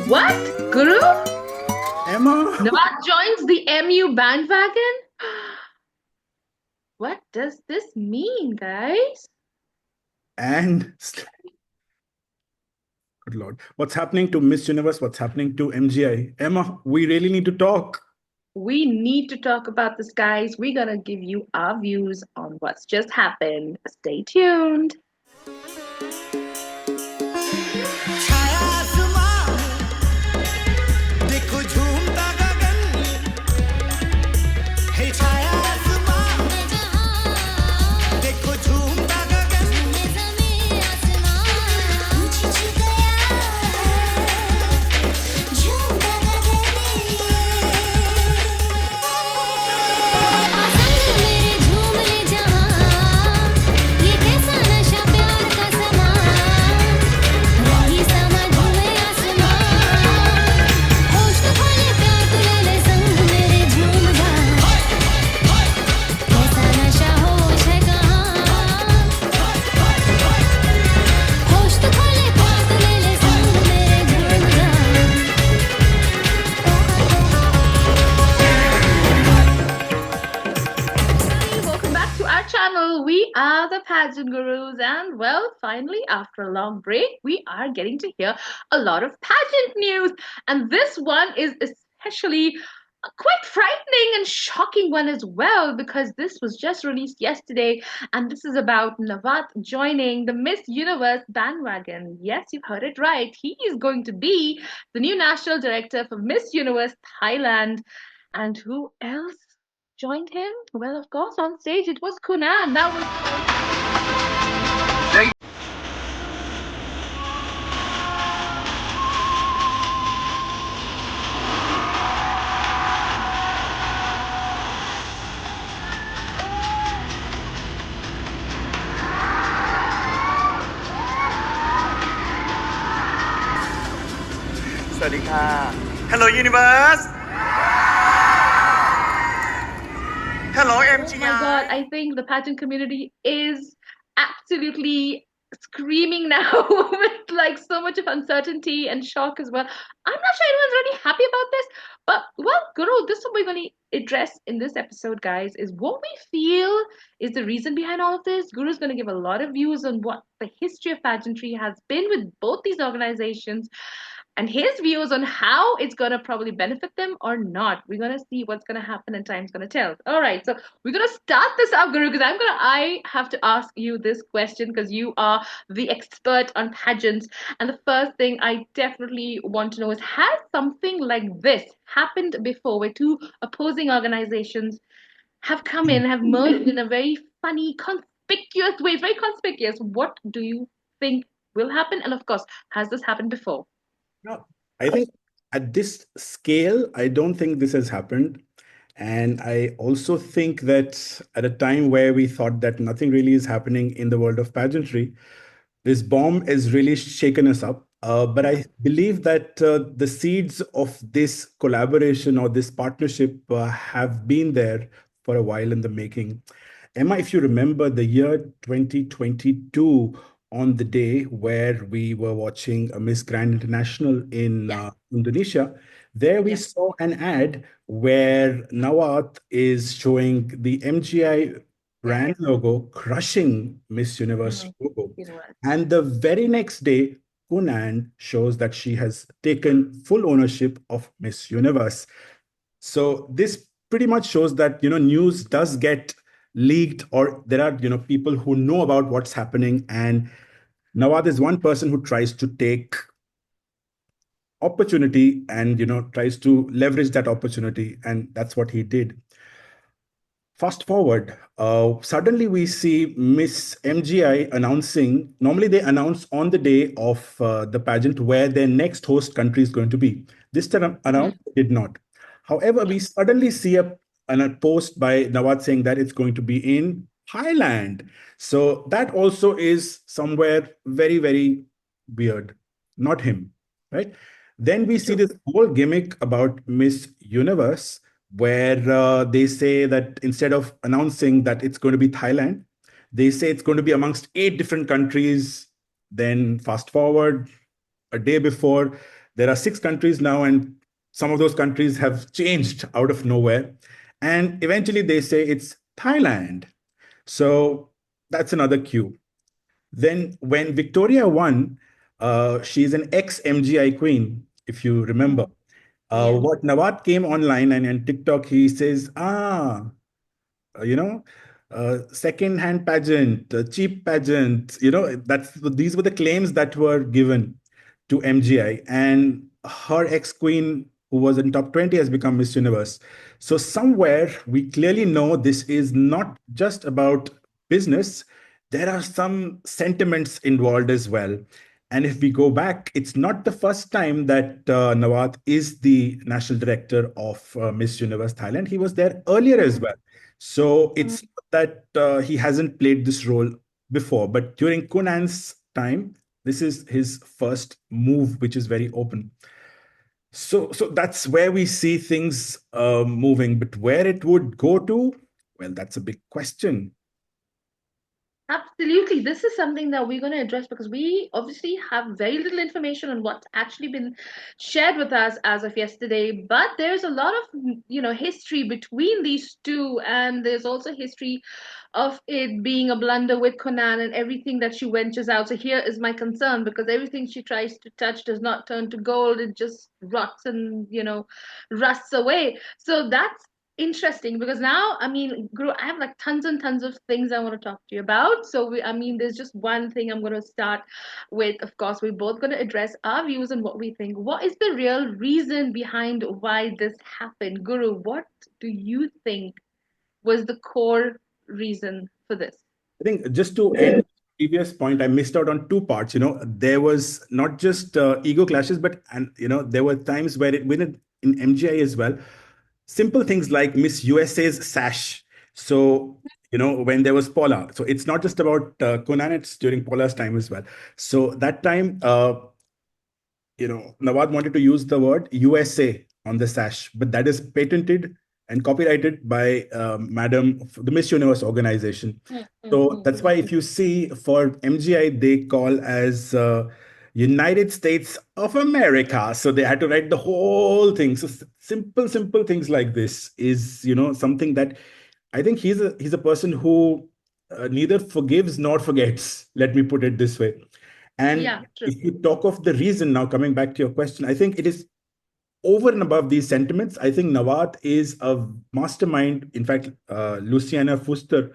What? Guru? Emma, Nawaz joins the MU bandwagon? What does this mean, guys? and good Lord, what's happening to Miss Universe? What's happening to MGI? Emma, we really need to talk. We need to talk about this, guys. We're gonna give you our views on what's just happened. Stay tuned. छाया आसमां देखो झूमता गगन है छाया आसमां देखो झूमता गगन ज़मीं आसमां झुक गया झूमता Welcome back to our channel. We are the Pageant Gurus, and well, finally, after a long break, we are getting to hear a lot of pageant news. And this one is especially a quite frightening and shocking one as well, because this was just released yesterday, and this is about Nawat joining the Miss Universe bandwagon. Yes, you've heard it right. He is going to be the new national director for Miss Universe Thailand. And who else joined him? Well, of course, on stage it was Kunan. That was. Hello Universe Hello Oh my God, I think the pageant community is absolutely screaming now with like so much of uncertainty and shock as well. I'm not sure anyone's really happy about this, but well, Guru, this is what we're going to address in this episode, guys, is what we feel is the reason behind all of this. Guru's going to give a lot of views on what the history of pageantry has been with both these organizations and his views on how it's going to probably benefit them or not. We're going to see what's going to happen and time's going to tell. All right, so we're going to start this up, Guru, because I have to ask you this question because you are the expert on pageants. And the first thing I definitely want to know is, has something like this happened before where two opposing organizations have come in, have merged in a very funny, conspicuous way? It's very conspicuous. What do you think will happen? And of course, has this happened before? No, I think at this scale, I don't think this has happened. And I also think that at a time where we thought that nothing really is happening in the world of pageantry, this bomb has really shaken us up. But I believe that the seeds of this collaboration or this partnership have been there for a while in the making. Emma, if you remember the year 2022, on the day where we were watching a Miss Grand International in Yeah. Indonesia, there we Yeah. saw an ad where Nawat is showing the MGI Yeah. brand logo crushing Miss Universe Mm, logo. Universe. And the very next day, Kunan shows that she has taken full ownership of Miss Universe. So this pretty much shows that news does get leaked, or there are people who know about what's happening, and Nawad is one person who tries to take opportunity and tries to leverage that opportunity, and that's what he did. Fast forward, suddenly we see Miss MGI announcing. Normally, they announce on the day of the pageant where their next host country is going to be. This time around, Mhm. did not. However, we suddenly see a post by Nawaz saying that it's going to be in Thailand. So that also is somewhere very, very weird. Not him, right? Then we see True. this whole gimmick about Miss Universe where they say that instead of announcing that it's going to be Thailand, they say it's going to be amongst 8 different countries. Then fast forward a day before, There are 6 countries now, and some of those countries have changed out of nowhere. And eventually they say it's Thailand. So that's another cue. Then when Victoria won, she's an ex-MGI queen, if you remember. Yes. What Nawat came online and TikTok, he says, you know, second-hand pageant, cheap pageant. These were the claims that were given to MGI, and her ex-queen, who was in top 20, has become Miss Universe. So somewhere we clearly know this is not just about business. There are some sentiments involved as well. And if we go back, it's not the first time that Nawat is the national director of Miss Universe Thailand. He was there earlier as well. So it's not that he hasn't played this role before, but during Kunan's time, this is his first move, which is very open. So that's where we see things moving. But where it would go to, well, that's a big question. Absolutely. This is something that we're going to address because we obviously have very little information on what's actually been shared with us as of yesterday. But there's a lot of, history between these two. And there's also history of it being a blunder with Conan and everything that she ventures out. So here is my concern because everything she tries to touch does not turn to gold. It just rots and, rusts away. So that's interesting because now, I mean, Guru, I have like tons and tons of things I want to talk to you about. So, there's just one thing I'm going to start with. Of course, we're both going to address our views and what we think. What is the real reason behind why this happened? Guru, what do you think was the core reason for this? I think just to end the previous point, I missed out on 2 parts. There was not just ego clashes, but there were times where in MGI as well, simple things like Miss USA's sash. So when there was Paula, so it's not just about Conan; it's during Paula's time as well. So that time, Nawad wanted to use the word USA on the sash, but that is patented and copyrighted by Madam, the Miss Universe organization. So that's why if you see for MGI, they call as United States of America. So they had to write the whole thing. So simple things like this is, something that I think he's a person who neither forgives nor forgets. Let me put it this way. And Yeah, true. if you talk of the reason, now coming back to your question, I think it is over and above these sentiments. I think Nawat is a mastermind. In fact, Luciana Fuster,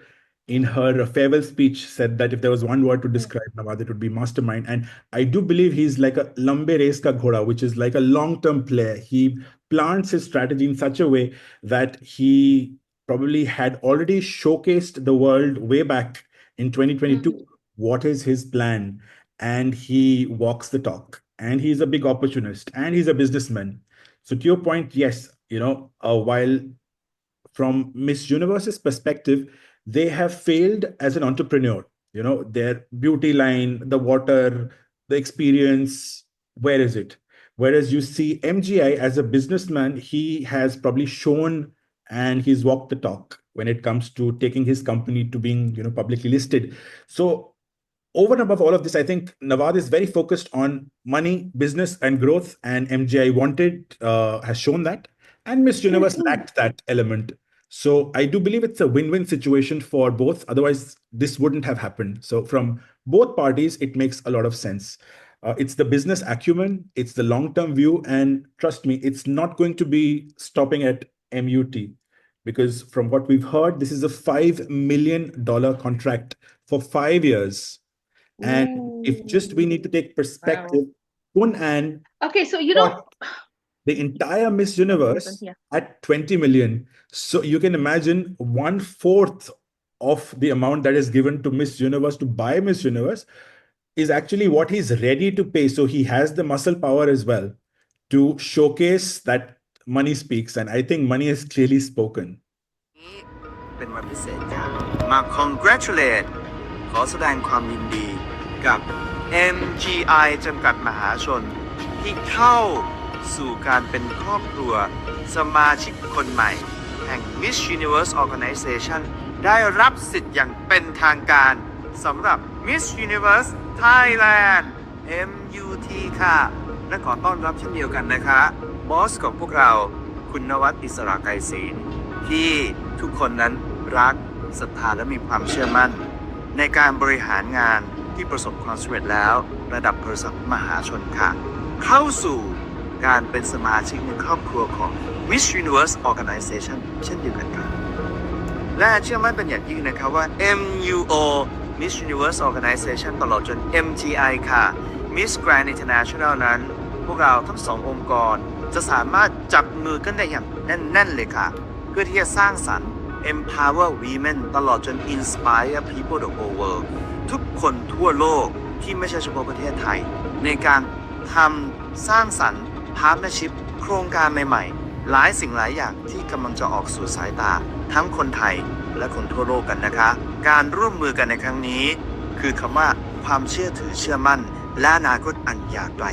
in her farewell speech, said that if there was one word to describe Nawat, it would be mastermind. And I do believe he's like a lambe race ka ghoda, which is like a long-term player. He plants his strategy in such a way that he probably had already showcased the world way back in 2022 what is his plan, and he walks the talk. And he's a big opportunist, and he's a businessman. So to your point, yes, while from Miss Universe's perspective, they have failed as an entrepreneur. Their beauty line, the water, the experience, where is it? Whereas you see MGI as a businessman, he has probably shown and he's walked the talk when it comes to taking his company to being, publicly listed. So over and above all of this, I think Nawad is very focused on money, business, and growth, and MGI has shown that, and Miss Universe lacked that element. So I do believe it's a win-win situation for both. Otherwise, this wouldn't have happened. So from both parties, it makes a lot of sense. It's the business acumen, it's the long-term view, and trust me, it's not going to be stopping at MUT. Because from what we've heard, this is a $5 million contract for 5 years. And if just we need to take perspective, Kun and Okay, so the entire Miss Universe at 20 million. So you can imagine 1/4 of the amount that is given to Miss Universe to buy Miss Universe is actually what he's ready to pay. So he has the muscle power as well to showcase that money speaks. And I think money has clearly spoken. เป็นวันพิเศษครับมา congratulate ขอแสดงความยินดีกับ MGI จำกัดมหาชนที่เข้าสู่การเป็นครอบครัวสมาชิกคนใหม่แห่ง Miss Universe Organization ได้รับสิทธิ์อย่างเป็นทางการสำหรับ Miss Universe Thailand MUT ค่ะ และขอต้อนรับเช่นเดียวกันนะคะบอสของพวกเราคุณนวัดอิสระไกรศีลที่ทุกคนนั้นรักศรัทธาและมีความเชื่อมั่นในการบริหารงานที่ประสบความสำเร็จแล้วระดับบริษัทมหาชนค่ะเข้าสู่การเป็นสมาชิกในครอบครัวของ Miss Universe Organization เช่นเดียวกันค่ะและเชื่อมั่นเป็นอย่างยิ่งนะครับว่า MUO Miss Universe Organization ตลอดจน MGI ค่ะ Miss Grand International นั้นพวกเราทั้งสององค์กรจะสามารถจับมือกันได้อย่างแน่นๆเลยค่ะเพื่อที่จะสร้างสรรค์ Empower Women ตลอดจน Inspire People the whole world ทุกคนทั่วโลกที่ไม่ใช่เฉพาะประเทศไทยในการทำสร้างสรรค์ Partnership โครงการใหม่ๆหลายสิ่งหลายอย่างที่กำลังจะออกสู่สายตาทั้งคนไทยและคนทั่วโลกกันนะคะการร่วมมือกันในครั้งนี้คือคำว่าความเชื่อถือเชื่อมั่นและอนาคตอันยาวไกล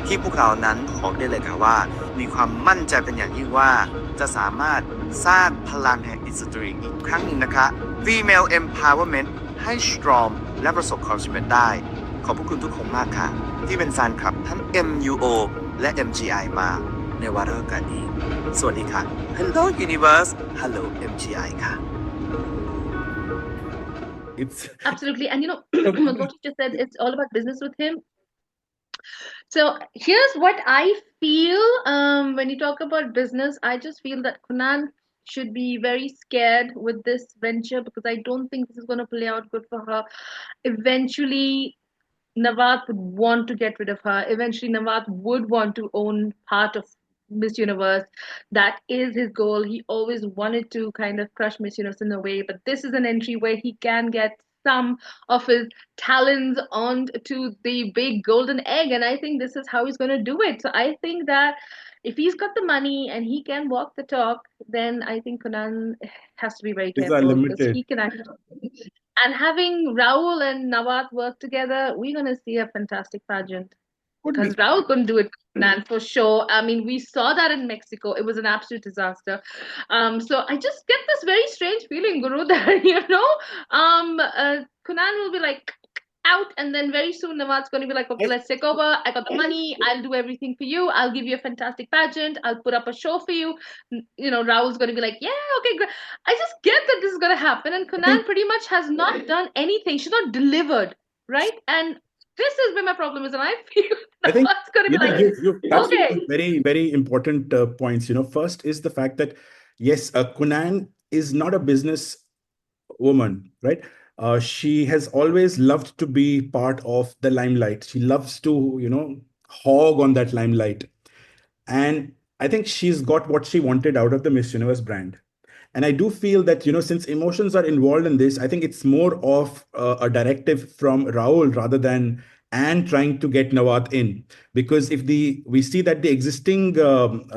ที่พวกเรานั้นบอกได้เลยค่ะว่ามีความมั่นใจเป็นอย่างยิ่งว่าจะสามารถสร้างพลังแห่งสตรีอีกครั้งหนึ่งนะคะ Female Empowerment ให้ strong และประสบความสำเร็จได้ขอบพระคุณทุกคนมากค่ะที่เป็นแฟนคลับทั้ง MUO และ MGI มาในวาระโอกาสนี้สวัสดีค่ะ Hello Universe Hello MGI ค่ะ It's Absolutely. And what you just said, it's all about business with him. So here's what I feel. When you talk about business, I just feel that Kunan should be very scared with this venture because I don't think this is going to play out good for her. Eventually, Nawat would want to get rid of her. Eventually, Nawat would want to own part of Miss Universe. That is his goal. He always wanted to kind of crush Miss Universe in a way, but this is an entry where he can get some of his talons onto the big golden egg, and I think this is how he's going to do it. So I think that if he's got the money and he can walk the talk, then I think Conan has to be very these are careful because limited. he can actually. And having Raul and Nawat work together, we're going to see a fantastic pageant. Could Because be. Raul couldn't do it, Nan, for sure. I mean, we saw that in Mexico. It was an absolute disaster. So I just get this very strange feeling, Guru, that Kunan will be like out, and then very soon Nawat's going to be like, okay, let's take over. I got the money. I'll do everything for you. I'll give you a fantastic pageant. I'll put up a show for you. Raul's going to be like, yeah, okay, great. I just get that this is going to happen. And Kunan pretty much has not done anything. She's not delivered, right? And this is where my problem is, and I feel I think Nawat's going to be like, you've touched okay. on very, very important points. First is the fact that, yes, Kunan is not a business woman, right? She has always loved to be part of the limelight. She loves to, hog on that limelight. And I think she's got what she wanted out of the Miss Universe brand. And I do feel that, since emotions are involved in this, I think it's more of a directive from Raul rather than Anne trying to get Nawat in. Because if we see that the existing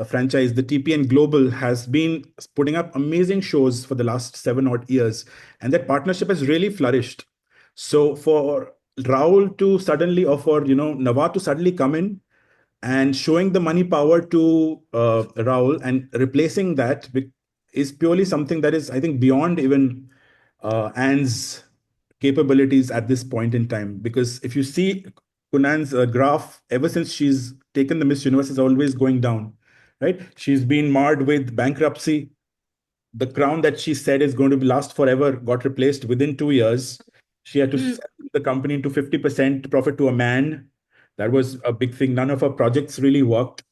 franchise, the TPN Global, has been putting up amazing shows for the last 7 odd years, and that partnership has really flourished. So for Raul to suddenly, or for Nawat to suddenly come in and showing the money power to Raul and replacing that is purely something that is, I think, beyond even Anne's capabilities at this point in time. Because if you see Kunan's graph, ever since she's taken the Miss Universe, is always going down, right? She's been marred with bankruptcy. The crown that she said is going to last forever got replaced within 2 years. She had to sell the company into 50% profit to a man. That was a big thing. None of her projects really worked.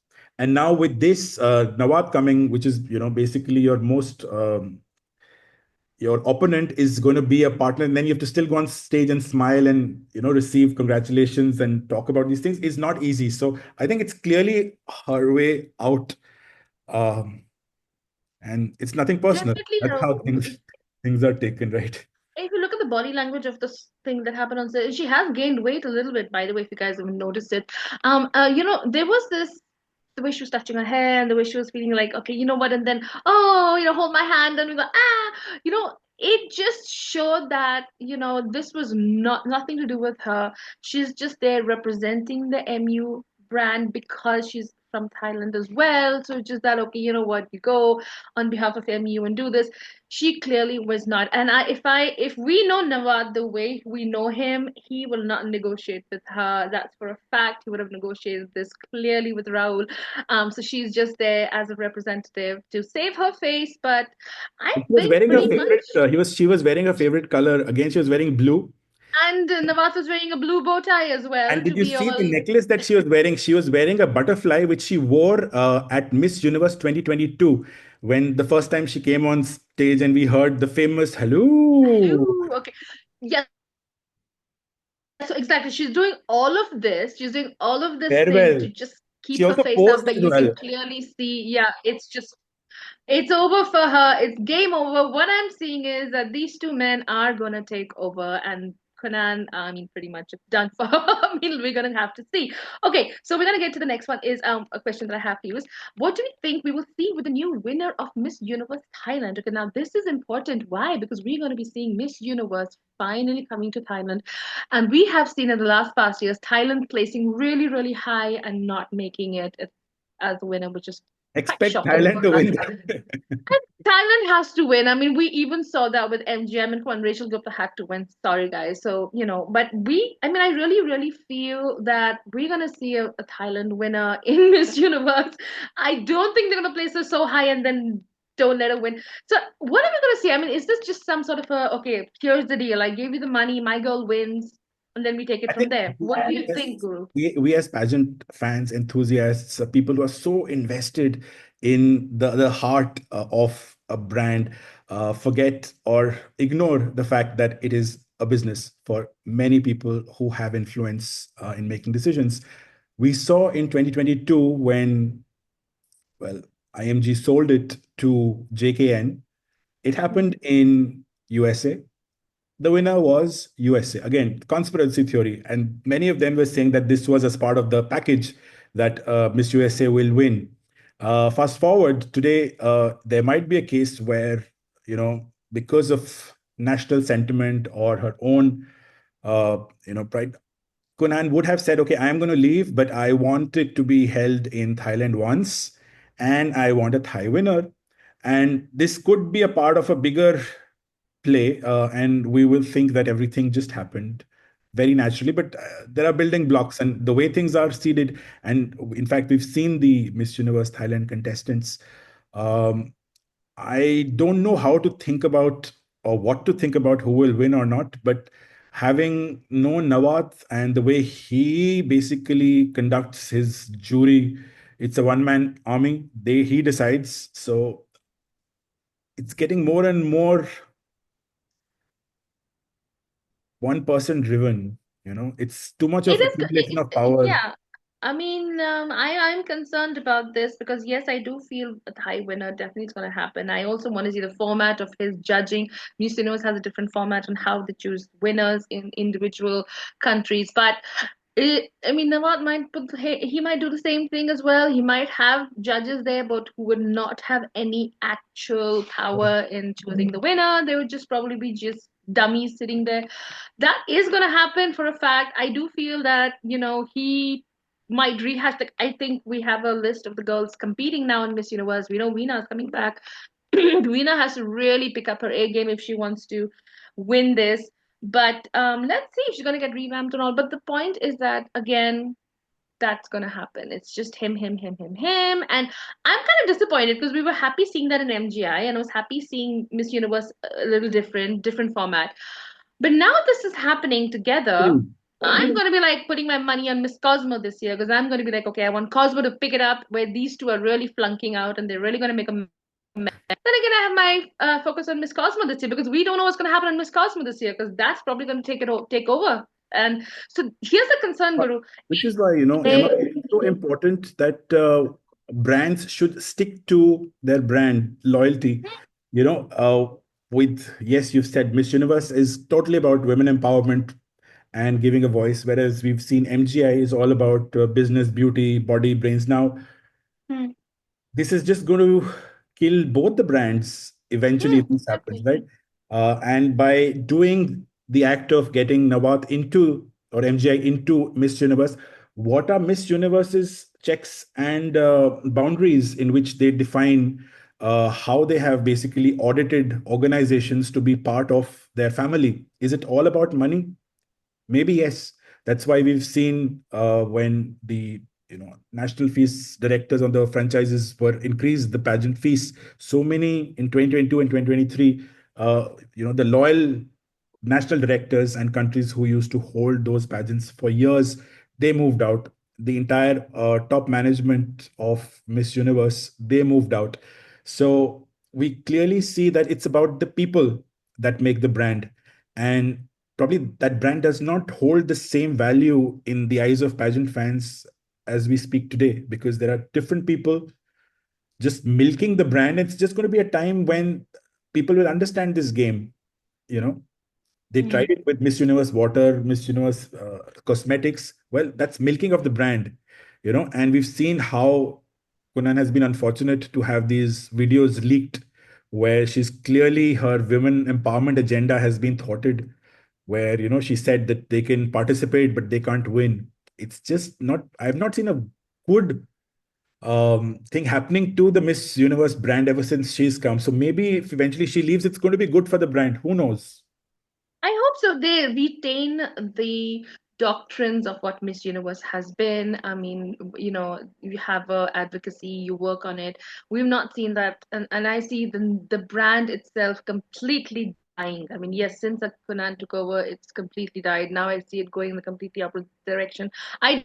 And now with this Nawat coming, which is basically your most your opponent is going to be a partner, and then you have to still go on stage and smile and receive congratulations and talk about these things is not easy. So I think it's clearly her way out, and it's nothing personal. Definitely, That's how things are taken, right? if you look at the body language of this thing that happened on stage, she has gained weight a little bit, by the way, if you guys haven't noticed it. There was this, the way she was touching her hair and the way she was feeling like, okay, you know what, and then, hold my hand, and we go, it just showed that, this was nothing to do with her. She's just there representing the MU brand because she's from Thailand as well. So just that, okay, you know what, you go on behalf of MU and do this. She clearly was not. And if we know Nawad the way we know him, he will not negotiate with her. That's for a fact. He would have negotiated this clearly with Raul. So she's just there as a representative to save her face. But I She was think wearing her pretty much. favorite. She was wearing her favorite color. Again, she was wearing blue. And Nawaz was wearing a blue bow tie as well And did to you be see all. the necklace that she was wearing? She was wearing a butterfly, which she wore at Miss Universe 2022, when the first time she came on stage and we heard the famous hello. Hello. Okay. Yes. So exactly. She's doing all of this. She's doing all of this thing Farewell. to just She keep her also face up, posed but as you can well. clearly see, yeah, it's over for her. It's game over. What I'm seeing is that these two men are gonna take over, and Conan, I mean, pretty much it's done for her. I mean, we're gonna have to see. Okay, so we're gonna get to the next one. Is a question that I have for you is, what do we think we will see with the new winner of Miss Universe Thailand? Okay, now this is important. Why? Because we're gonna be seeing Miss Universe finally coming to Thailand, and we have seen in the last past years Thailand placing really, really high and not making it as a winner, which is quite Expect shocking Thailand for to us. win. Thailand has to win. I mean, we even saw that with MGM and when Rachel Gupta had to win. Sorry, guys. So, but I mean, I really, really feel that we're going to see a Thailand winner in Miss Universe. I don't think they're going to place her so high and then don't let her win. So, what are we going to see? I mean, is this just some sort of okay, here's the deal. I gave you the money, my girl wins, and then we take it I from think there. What do you as think, Guru? we as pageant fans, enthusiasts, people who are so invested in the heart of a brand, forget or ignore the fact that it is a business for many people who have influence in making decisions. We saw in 2022 when, well, IMG sold it to JKN. It happened in USA. The winner was USA. Again, conspiracy theory. And many of them were saying that this was as part of the package that Miss USA will win. Fast forward today, there might be a case where, because of national sentiment or her own, pride, Kunan would have said, okay, I'm going to leave, but I want it to be held in Thailand once, and I want a Thai winner. And this could be a part of a bigger play, and we will think that everything just happened very naturally. But there are building blocks, and the way things are seeded. And in fact, we've seen the Miss Universe Thailand contestants. Um, I don't know how to think about or what to think about who will win or not, but having known Nawat and the way he basically conducts his jury, it's a one-man army. He decides. So it's getting more and more one person driven. It's too much It of is, accumulation of power. yeah. I mean, I'm concerned about this because yes, I do feel a Thai winner definitely is going to happen. I also want to see the format of his judging. Miss Universe has a different format on how they choose winners in individual countries, but I mean, Nawat might he might do the same thing as well. He might have judges there, but who would not have any actual power in choosing the winner. They would just probably be just dummies sitting there. That is going to happen for a fact. I do feel that, he might rehash I think we have a list of the girls competing now in Miss Universe. We know Veena is coming back. Veena has to really pick up her A game if she wants to win this. But let's see if she's gonna get revamped and all. But the point is that again, that's gonna happen. It's just him, him, him, him, him. And I'm kind of disappointed because we were happy seeing that in MGI, and I was happy seeing Miss Universe a little different format. But now this is happening together. Mm. I'm gonna be like putting my money on Miss Cosmo this year because I'm gonna be like, okay, I want Cosmo to pick it up where these two are really flunking out and they're really gonna make a mess. Then again, I have my focus on Miss Cosmo this year because we don't know what's gonna happen on Miss Cosmo this year because that's probably gonna take over. And so here's the concern, Guru. Which is why, Emma, They, it's so important that brands should stick to their brand loyalty. Yes, you've said Miss Universe is totally about women empowerment and giving a voice, whereas we've seen MGI is all about business, beauty, body, brains. Now, hmm, this is just going to kill both the brands eventually if this happens, exactly. right? And by doing the act of getting Nawat into or MGI into Miss Universe, what are Miss Universe's checks and boundaries in which they define how they have basically audited organizations to be part of their family. Is it all about money? Maybe yes. That's why we've seen when the national fees directors on the franchises were increased the pageant fees. So many in 2022 and 2023. The loyal national directors and countries who used to hold those pageants for years, they moved out. The entire top management of Miss Universe, they moved out. So we clearly see that it's about the people that make the brand. And probably that brand does not hold the same value in the eyes of pageant fans as we speak today, because there are different people just milking the brand. It's just going to be a time when people will understand this game. You know, they tried it with Miss Universe Water, Miss Universe Cosmetics. Well, that's milking of the brand, and we've seen how Kunan has been unfortunate to have these videos leaked where she's clearly her women empowerment agenda has been thwarted, where, she said that they can participate, but they can't win. It's just not, I've not seen a good thing happening to the Miss Universe brand ever since she's come. So maybe if eventually she leaves, it's going to be good for the brand. Who knows? I hope so. They retain the doctrines of what Miss Universe has been. I mean, you have a advocacy, you work on it. We've not seen that, and I see the brand itself completely dying. I mean, yes, since Conan took over, it's completely died. Now I see it going in the completely opposite direction. I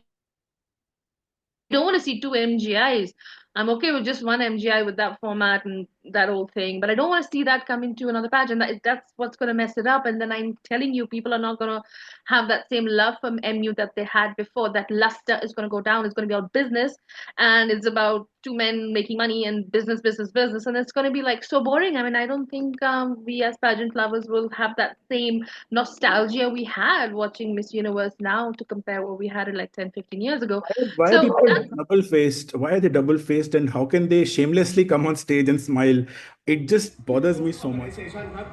don't want to see two MGIs. I'm okay with just one MGI with that format and that whole thing, but I don't want to see that come into another pageant. That's what's going to mess it up. And then I'm telling you, people are not going to have that same love for MU that they had before. That luster is going to go down. It's going to be all business, and it's about two men making money and business, business, business, and it's going to be like so boring. I mean, I don't think we as pageant lovers will have that same nostalgia we had watching Miss Universe now to compare what we had in like 10, 15 years ago. Why are So people that's double faced? Why are they double faced? And how can they shamelessly come on stage and smile? It just bothers me so much. Organization ครับ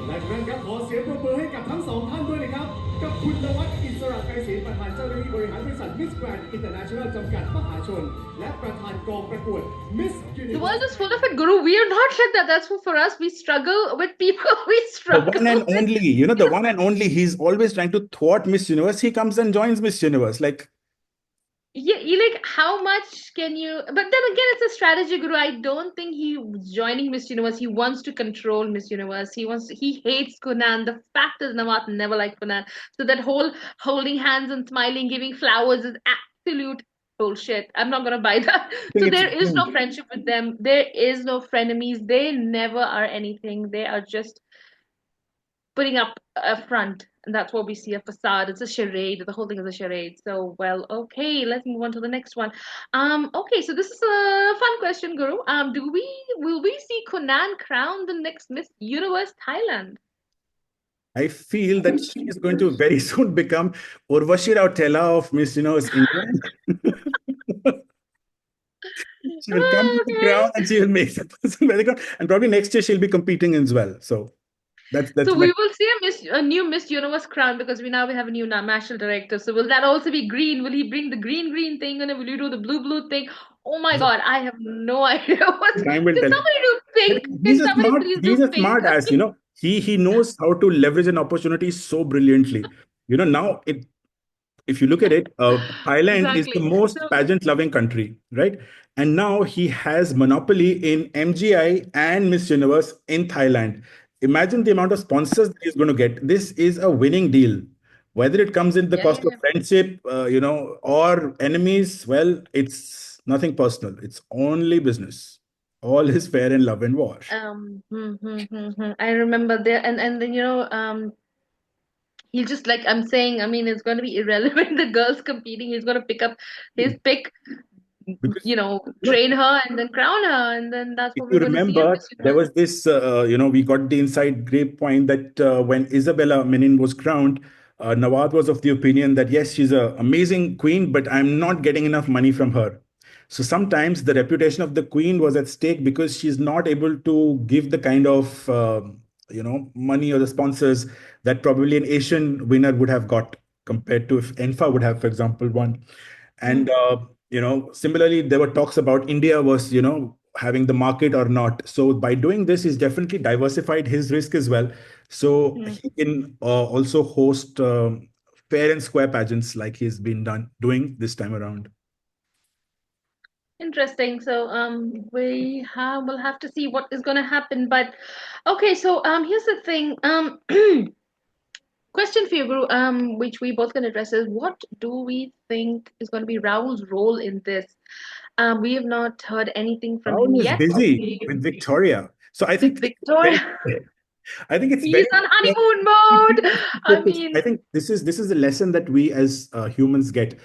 และทุกท่านครับขอเสียงปรบมือให้กับทั้งสองท่านด้วยนะครับกับคุณนวัดอิสระไกรศรีประธานเจ้าหน้าที่บริหารบริษัทมิสแกรนด์อินเตอร์เนชั่นแนลจำกัดมหาชนและประธานกองประกวด Miss the world Universe is full of it, Guru. We are not like that. That's for us. We struggle with people. We The struggle one and with only, the one and only, he's always trying to thwart Miss Universe. He comes and joins Miss Universe. Like, yeah, you like how much can you? But then again, it's a strategy, Guru. I don't think he's joining Miss Universe. He wants to control Miss Universe. He hates Kunan. The fact is, Nawat never liked Kunan. So that whole holding hands and smiling, giving flowers is absolute bullshit. I'm not gonna buy that. I So think it's there is no friendship with them. There is no frenemies. They never are anything. They are just putting up a front, and that's what we see, a facade. It's a charade. The whole thing is a charade. So, well, okay, let's move on to the next one. Okay, so this is a fun question, Guru. Do we will we see Conan crown the next Miss Universe Thailand? I feel that she's going to very soon become Urvashi Rautela of Miss Universe England. She will come to the Okay. crown and she will make the person wear the crown. And probably next year she'll be competing as well. So that's So my we will see a new Miss Universe crown because we have a new national director. So will that also be green? Will he bring the green thing and will you do the blue thing? Oh my God, I have no idea what's. time will Can tell. somebody do But pink? Can somebody please he's do a pink? smart ass, He knows how to leverage an opportunity so brilliantly. Now if you look at it, Thailand is the Exactly. most So pageant-loving country, right? And now he has monopoly in MGI and Miss Universe in Thailand. Imagine the amount of sponsors that he's going to get. This is a winning deal. Whether it comes in the yeah, cost of yeah. friendship, or enemies, well, it's nothing personal. It's only business. All is fair in love and war. I remember there, and then he'll just like I'm saying. I mean, it's going to be irrelevant. The girls competing, he's going to pick up his pick Because train her and then crown her, and then that's if what you we're going to see at remember, Miss there Universe. was this, we got the inside grapevine that when Isabella Menin was crowned, Nawaz was of the opinion that yes, she's an amazing queen, but I'm not getting enough money from her. So sometimes the reputation of the queen was at stake because she's not able to give the kind of money or the sponsors that probably an Asian winner would have got compared to if Enfa would have, for example, won. And similarly, there were talks about India was having the market or not. So by doing this, he's definitely diversified his risk as well. So Mm. he can also host fair and square pageants like he's been doing this time around. Interesting. So we'll have to see what is going to happen. But okay, so here's the thing. Question for you, Guru, which we both can address is what do we think is going to be Rahul's role in this? We have not heard anything from him Raul is yet. busy with Victoria. So I With think very, Victoria, I think it's he's very on honeymoon mode. I focused. mean, I think this is a lesson that we as humans get.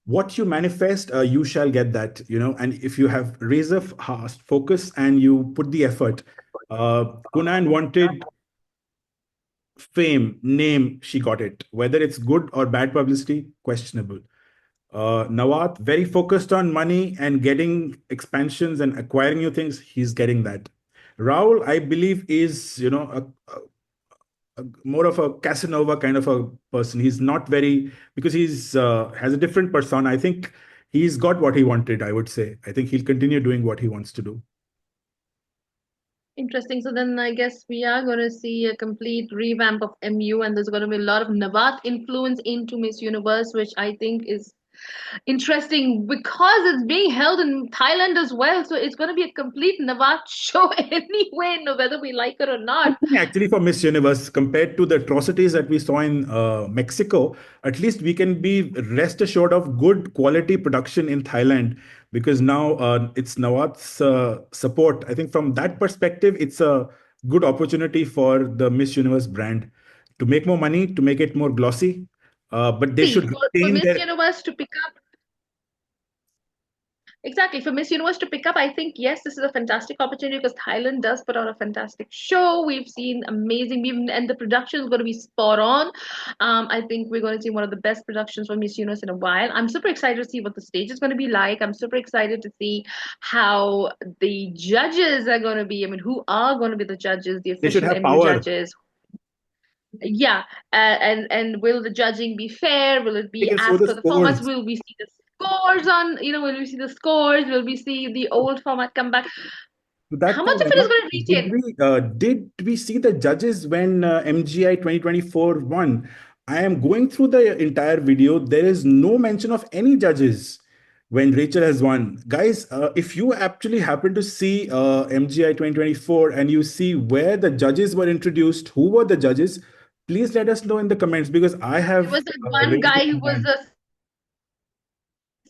What you manifest, you shall get that. And if you have razor focus and you put the effort, Kunan wanted fame, name, she got it. Whether it's good or bad publicity, questionable. Nawat, very focused on money and getting expansions and acquiring new things, he's getting that. Rahul, I believe, is more of a Casanova kind of a person. He's not very, because he's has a different persona. I think he's got what he wanted. I would say. I think he'll continue doing what he wants to do. interesting. So then I guess we are going to see a complete revamp of MU, and there's going to be a lot of Navat influence into Miss Universe, which I think is interesting because it's being held in Thailand as well. So it's going to be a complete Navat show anyway, no whether we like it or not. Actually, for Miss Universe, compared to the atrocities that we saw in Mexico, at least we can be rest assured of good quality production in Thailand because now it's Nawat's support. I think from that perspective, it's a good opportunity for the Miss Universe brand to make more money, to make it more glossy. But they See, should for retain Miss their. Universe to pick up, exactly, for Miss Universe to pick up, I think yes, this is a fantastic opportunity because Thailand does put on a fantastic show. We've seen amazing, and the production is going to be spot on. I think we're going to see one of the best productions for Miss Universe in a while. I'm super excited to see what the stage is going to be like. I'm super excited to see how the judges are going to be. I mean, who are going to be the judges, the They should official have MU power. judges? Yeah, and will the judging be fair? Will it They be can show as the per the formats? scores. Will we see the scores on, will we see the scores? Will we see the old format come back? To How that much point, of it is Emma, going to retain? did we see the judges when MGI 2024 won? I am going through the entire video. There is no mention of any judges when Rachel has won. Guys, if you actually happen to see MGI 2024 and you see where the judges were introduced, who were the judges, please let us know in the comments because I There have was that one raised guy it who in was mind. a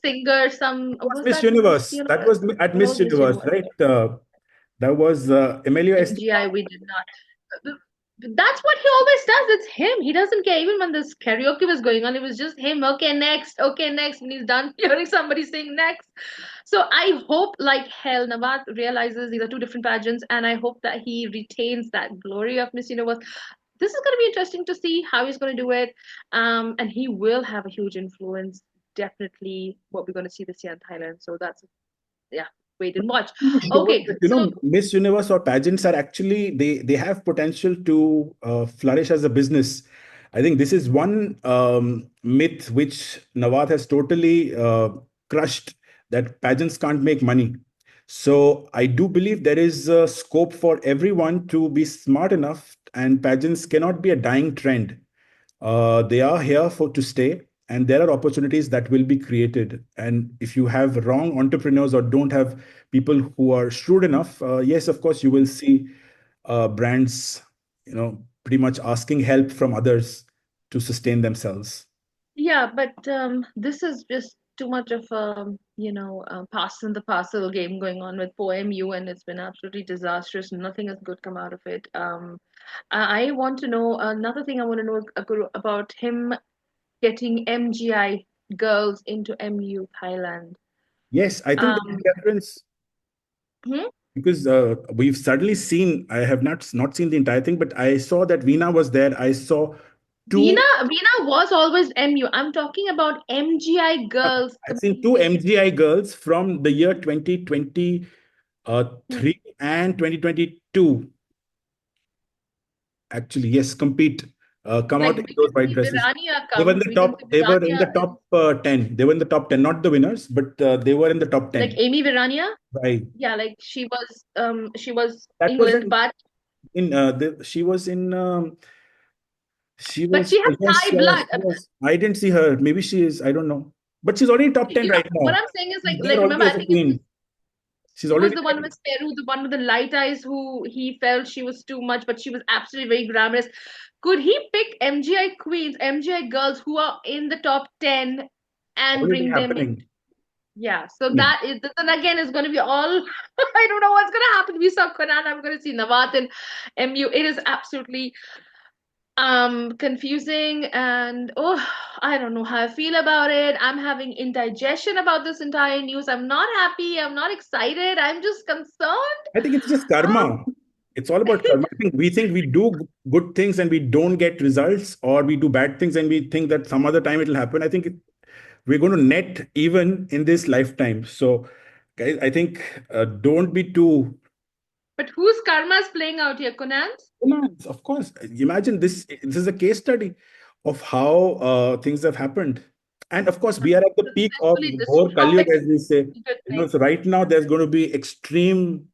singer, Was was Miss that Miss Universe. That Universe? was at That Miss was Miss Universe, Universe. right? That was Emilio MGI, we did not. That's what he always does. It's him. He doesn't care. Even when this karaoke was going on, it was just him. Okay, next. Okay, next. When he's done hearing somebody sing next. So I hope, like hell, Nawat realizes these are two different pageants, and I hope that he retains that glory of Miss Universe. This is going to be interesting to see how he's going to do it. And he will have a huge influence. Definitely, what we're going to see this year in Thailand. So that's, yeah, wait and watch. shows Okay, that so Miss Universe or pageants are actually they have potential to flourish as a business. I think this is one myth which Nawat has totally crushed, that pageants can't make money. So I do believe there is a scope for everyone to be smart enough, and pageants cannot be a dying trend. They are here for to stay, and there are opportunities that will be created. And if you have wrong entrepreneurs or don't have people who are shrewd enough, yes, of course, you will see brands, pretty much asking help from others to sustain themselves. yeah, but this is just too much of a, pass in the parcel game going on with POMU, and it's been absolutely disastrous. Nothing has good come out of it. I want to know another thing. I want to know Guru, about him getting MGI girls into MU Thailand. Yes, I think the Um, reference, hmm? because we've suddenly seen, I have not seen the entire thing, but I saw that Veena was there. I saw two, Veena was always MU. I'm talking about MGI girls I've seen two competing. MGI girls from the year 2023 Hmm. and 2022. Actually, yes, compete, come Like out in we those can white see dresses. Virania They were in come. the We can see top. They were in the Virania is top 10. They were in the top 10, not the winners, but they were in the top like 10. Amy Virania. Right. Yeah, like she was That was England, but she was in she but was she has yes, Thai blood. she was. I didn't see her. Maybe she is. I don't know. But she's already top 10 You know right what now. I'm saying is She's there like remember already I as a think it was queen. She's who was already the one there. with Peru, the one with the light eyes who he felt she was too much, but she was absolutely very glamorous. Could he pick MGI queens, MGI girls who are in the top 10 and Already bring them in? happening. Yeah, so that is then again is going to be all I don't know what's going to happen. We saw Conan, I'm going to see Nawat and MU. It is absolutely confusing and oh, I don't know how I feel about it. I'm having indigestion about this entire news. I'm not happy. I'm not excited. I'm just concerned. I think it's just Um, karma. It's all about karma. I think we do good things and we don't get results, or we do bad things and we think that some other time it'll happen. We're going to net even in this lifetime. So, guys, I think don't be too. but whose karma is playing out here, Conan's? Romance, of course. Imagine this. This is a case study of how things have happened. And of course, we are at the peak of Successfully Ghor Kali, destroyed as we say. the good thing. So right now there's going to be extreme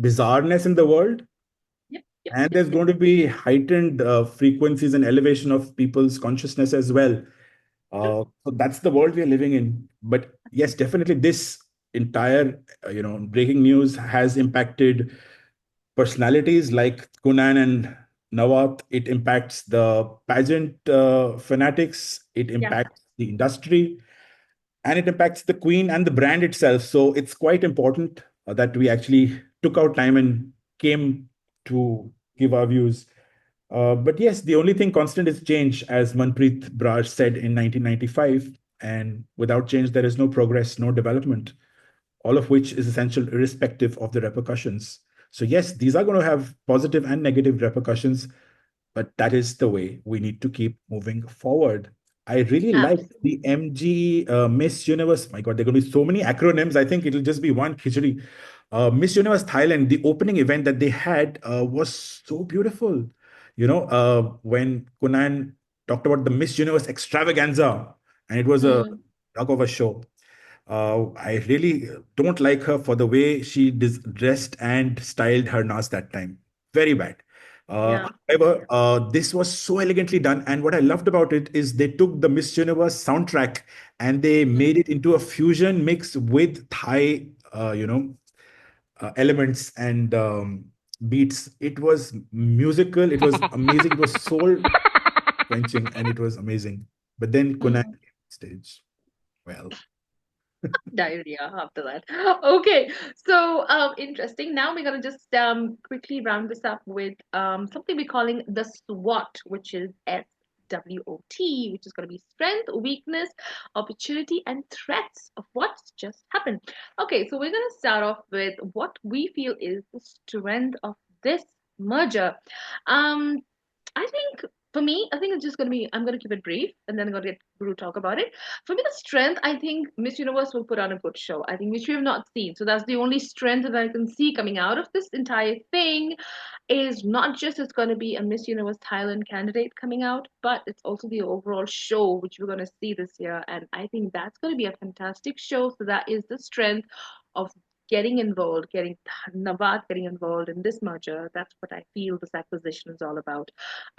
bizarreness in the world, Yep, yep, and yep, there's yep. going to be heightened frequencies and elevation of people's consciousness as well. So that's the world we are living in. But yes, definitely this entire breaking news has impacted personalities like Kunan and Nawat. It impacts the pageant fanatics. It Yeah, impacts the industry, and it impacts the queen and the brand itself. So it's quite important that we actually took our time and came to give our views. But yes, the only thing constant is change, as Manpreet Braj said in 1995. And without change, there is no progress, no development, all of which is essential irrespective of the repercussions. So, yes, these are going to have positive and negative repercussions, but that is the way we need to keep moving forward. I really like absolutely. the MG Miss Universe. My God, there are going to be so many acronyms. I think it'll just be one khichdi. Miss Universe Thailand, the opening event that they had was so beautiful. When Kunan talked about the Miss Universe extravaganza, and it was a Hmm. dog of a show. I really don't like her for the way she dressed and styled her nas that time. Very bad. Yeah. However, this was so elegantly done. And what I loved about it is they took the Miss Universe soundtrack and they Mm. made it into a fusion mix with Thai, elements and beats. It was musical. It was amazing. It was soul quenching and it was amazing. But then Kunal Mm. came on stage. Well, Diarrhea after that. Okay, so interesting. Now we're gonna just quickly round this up with something we're calling the SWOT, which is SWOT, which is gonna be strength, weakness, opportunity, and threats of what's just happened. Okay, so we're gonna start off with what we feel is the strength of this merger. Um, I think for me, I think it's just gonna be I'm gonna keep it brief and then I'm gonna get Guru to talk about it. For me, the strength, I think Miss Universe will put on a good show. I think which we have not seen. So that's the only strength that I can see coming out of this entire thing is not just it's going to be a Miss Universe Thailand candidate coming out, but it's also the overall show which we're going to see this year. And I think that's going to be a fantastic show. So that is the strength of getting involved, getting Navat getting involved in this merger. That's what I feel this acquisition is all about.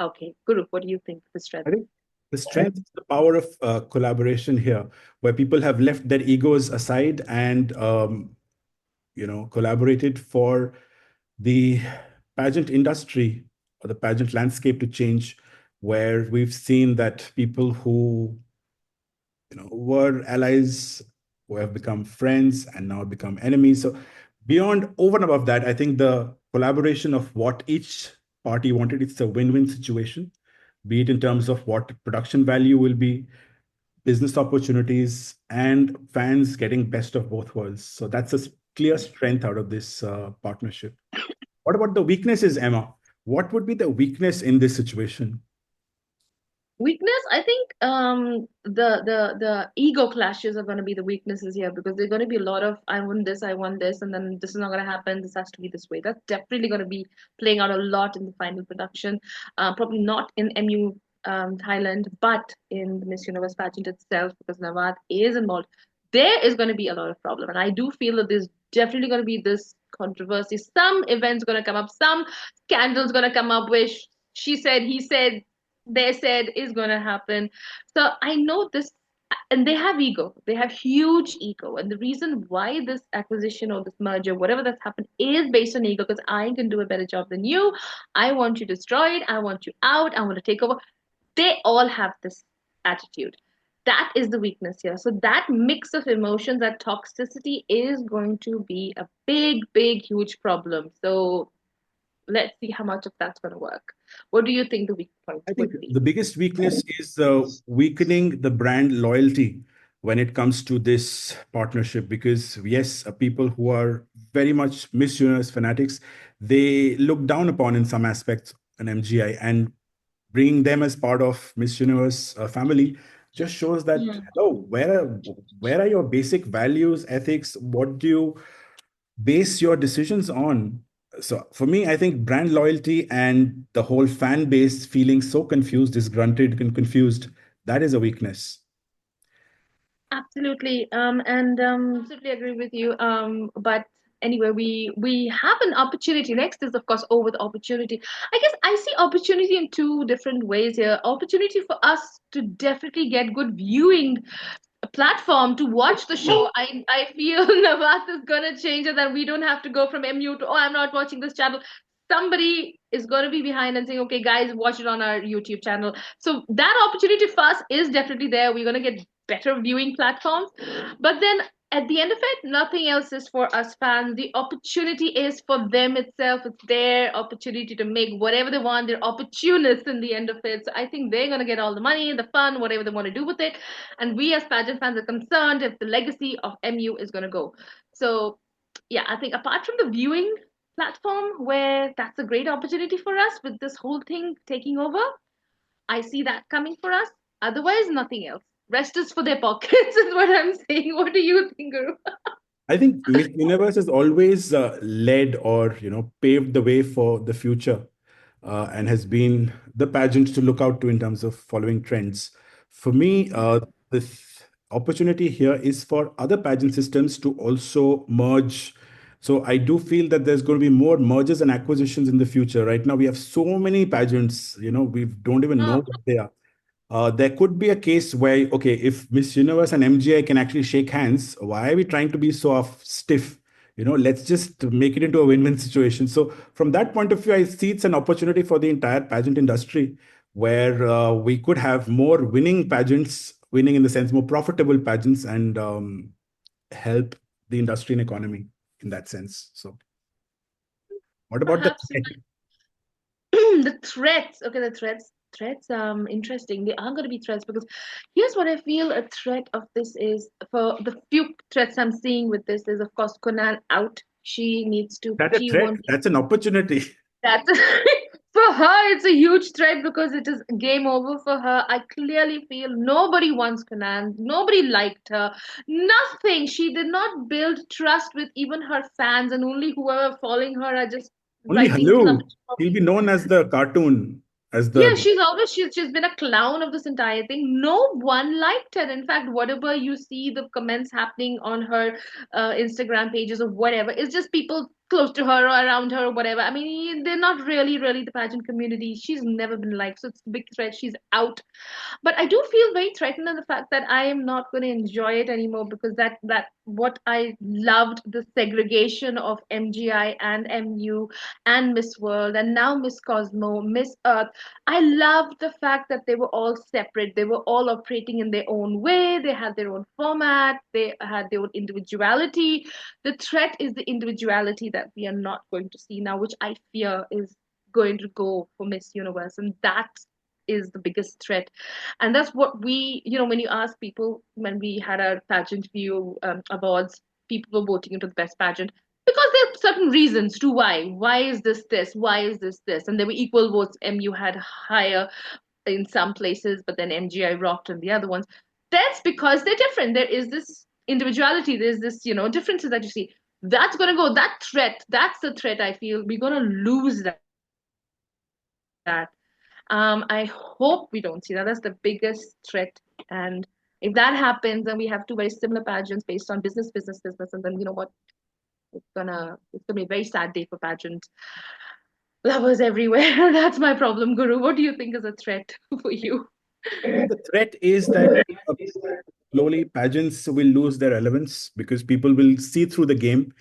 Okay, Guru, what do you think the I strength? think the strength is the power of collaboration here, where people have left their egos aside and collaborated for the pageant industry or the pageant landscape to change, where we've seen that people who were allies, who have become friends and now become enemies. So beyond, over and above that, I think the collaboration of what each party wanted, it's a win-win situation, be it in terms of what production value will be, business opportunities, and fans getting best of both worlds. So that's a clear strength out of this partnership. What about the weaknesses, Emma? What would be the weakness in this situation? Weakness, I think the ego clashes are going to be the weaknesses here, because there's going to be a lot of I want this, and then this is not going to happen. This has to be this way. That's definitely going to be playing out a lot in the final production. Probably not in MU Thailand, but in the Miss Universe pageant itself, because Nawat is involved. There is going to be a lot of problem, and I do feel that there's definitely going to be this controversy. Some events going to come up, some scandals going to come up, which she said, he said, they said is going to happen. So I know this, and they have ego. They have huge ego. And the reason why this acquisition or this merger, whatever that's happened, is based on ego, because I can do a better job than you. I want you destroyed. I want you out. I want to take over. They all have this attitude. That is the weakness here. So that mix of emotions, that toxicity is going to be a big, big, huge problem. So let's see how much of that's going to work. What do you think the weak point I think would be? the biggest weakness is weakening the brand loyalty when it comes to this partnership. Because yes, people who are very much Miss Universe fanatics, they look down upon in some aspects an MGI, and bringing them as part of Miss Universe family just shows that, Mm. hello, where are your basic values, ethics? What do you base your decisions on? So for me, I think brand loyalty and the whole fan base feeling so confused, disgruntled, and confused, that is a weakness. Absolutely. And absolutely agree with you. But anyway, we have an opportunity. Next is, of course, over the opportunity. I guess I see opportunity in two different ways here. Opportunity for us to definitely get good viewing platform to watch the show. I feel Navas is gonna change it, that we don't have to go from MU to, oh, I'm not watching this channel. Somebody is going to be behind and saying, okay, guys, watch it on our YouTube channel. So that opportunity for us is definitely there. We're going to get better viewing platforms. But then at the end of it, nothing else is for us fans. The opportunity is for them itself. It's their opportunity to make whatever they want. They're opportunists in the end of it. So I think they're going to get all the money, the fun, whatever they want to do with it. And we as pageant fans are concerned if the legacy of MU is going to go. So yeah, I think apart from the viewing platform, where that's a great opportunity for us with this whole thing taking over, I see that coming for us. Otherwise, nothing else. Rest is for their pockets, is what I'm saying. What do you think, Guru? I think Miss Universe has always led or paved the way for the future, and has been the pageant to look out to in terms of following trends. For me, this opportunity here is for other pageant systems to also merge. So I do feel that there's going to be more mergers and acquisitions in the future. Right now, we have so many pageants, we don't even know Oh, what they are. There could be a case where, okay, if Miss Universe and MGI can actually shake hands, why are we trying to be so stiff? Let's just make it into a win-win situation. So from that point of view, I see it's an opportunity for the entire pageant industry, where we could have more winning pageants, winning in the sense more profitable pageants, and help the industry and economy in that sense. So what about the perhaps the threats. Okay, the threats. Threats, interesting. They are going to be threats, because here's what I feel a threat of this is, for the few threats I'm seeing with this is, of course, Kunal out. She needs to, that a she threat? won't be. That's an opportunity. That's for her, it's a huge threat, because it is game over for her. I clearly feel nobody wants Kanan. Nobody liked her. Nothing. She did not build trust with even her fans, and only whoever following her are just Only writing stuff. Halu. He'll be known as the cartoon, as Yeah, the she's been a clown of this entire thing. No one liked her. In fact, whatever you see the comments happening on her Instagram pages or whatever, it's just people close to her or around her or whatever. I mean, they're not really the pageant community. She's never been liked, so it's a big threat. She's out. But I do feel very threatened in the fact that I am not going to enjoy it anymore, because that what I loved, the segregation of MGI and MU and Miss World and now Miss Cosmo, Miss Earth. I loved the fact that they were all separate. They were all operating in their own way. They had their own format. They had their own individuality. The threat is the individuality that we are not going to see now, which I fear is going to go for Miss Universe. And that is the biggest threat. And that's what we, when you ask people, when we had our pageant view awards, people were voting into the best pageant because there are certain reasons to why is this, why is this, and there were equal votes. MU had higher in some places, but then MGI rocked in the other ones. That's because they're different. There is this individuality, there's this differences that you see. That's going to go, that threat, that's the threat. I feel we're going to lose that. I hope we don't see that. That's the biggest threat. And if that happens, then we have two very similar pageants based on business, and then you know what? It's gonna be a very sad day for pageant lovers everywhere. That's my problem, Guru. What do you think is a threat for you? The threat is that slowly pageants will lose their relevance because people will see through the game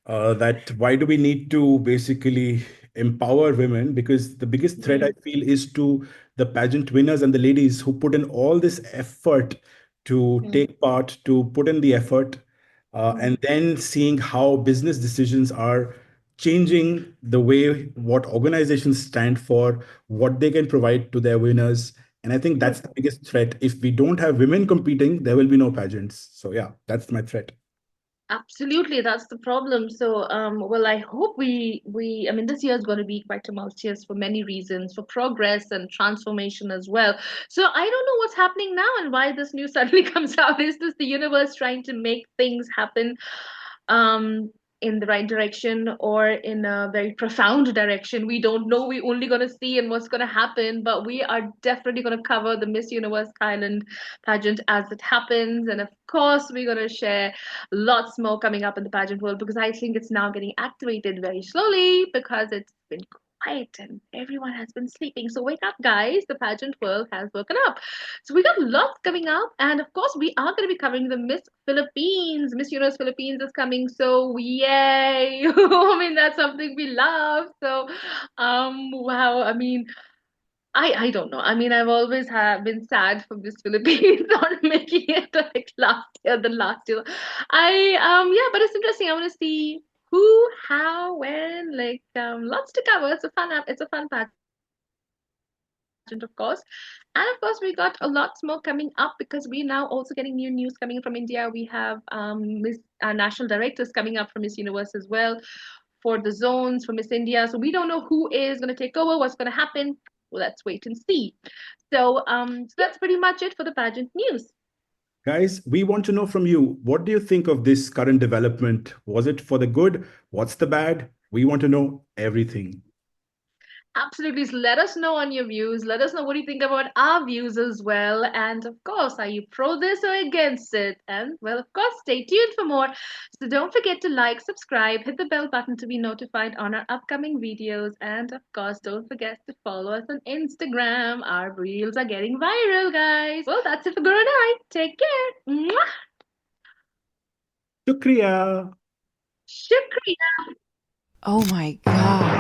that why do we need to basically empower women? Because the biggest threat I feel is to the pageant winners and the ladies who put in all this effort to take part, to put in the effort, and then seeing how business decisions are changing the way what organizations stand for, what they can provide to their winners. And I think that's the biggest threat. If we don't have women competing, there will be no pageants. So yeah, that's my threat. Absolutely, that's the problem. So, well, I hope I mean, this year is going to be quite tumultuous for many reasons, for progress and transformation as well. So, I don't know what's happening now and why this news suddenly comes out. Is this the universe trying to make things happen? Um, in the right direction or in a very profound direction. We don't know. We're only going to see and what's going to happen, but we are definitely going to cover the Miss Universe Thailand pageant as it happens. And of course, we're going to share lots more coming up in the pageant world because I think it's now getting activated very slowly because it's been quiet and everyone has been sleeping. So wake up, guys. The pageant world has woken up. So we got lots coming up. And of course, we are going to be covering the Miss Philippines. Miss Universe Philippines is coming. So yay. I mean, that's something we love. So, wow. I mean, I don't know. I mean, I've always been sad for Miss Philippines not making it like last year. Yeah, but it's interesting. I want to see who, how, when, like lots to cover. It's a fun pageant, of course. And of course, we got a lot more coming up because we now also getting new news coming in from India. We have Miss national directors coming up from Miss Universe as well for the zones for Miss India. So we don't know who is going to take over, what's going to happen. Well, let's wait and see. So that's pretty much it for the pageant news. Guys, we want to know from you, what do you think of this current development? Was it for the good? What's the bad? We want to know everything. Absolutely. So let us know on your views. Let us know what you think about our views as well. And of course, are you pro this or against it? And well, of course, stay tuned for more. So don't forget to like, subscribe, hit the bell button to be notified on our upcoming videos. And of course, don't forget to follow us on Instagram. Our reels are getting viral, guys. Well, that's it for Guru and I. Take care. Mwah! Shukriya. Shukriya. Oh my God.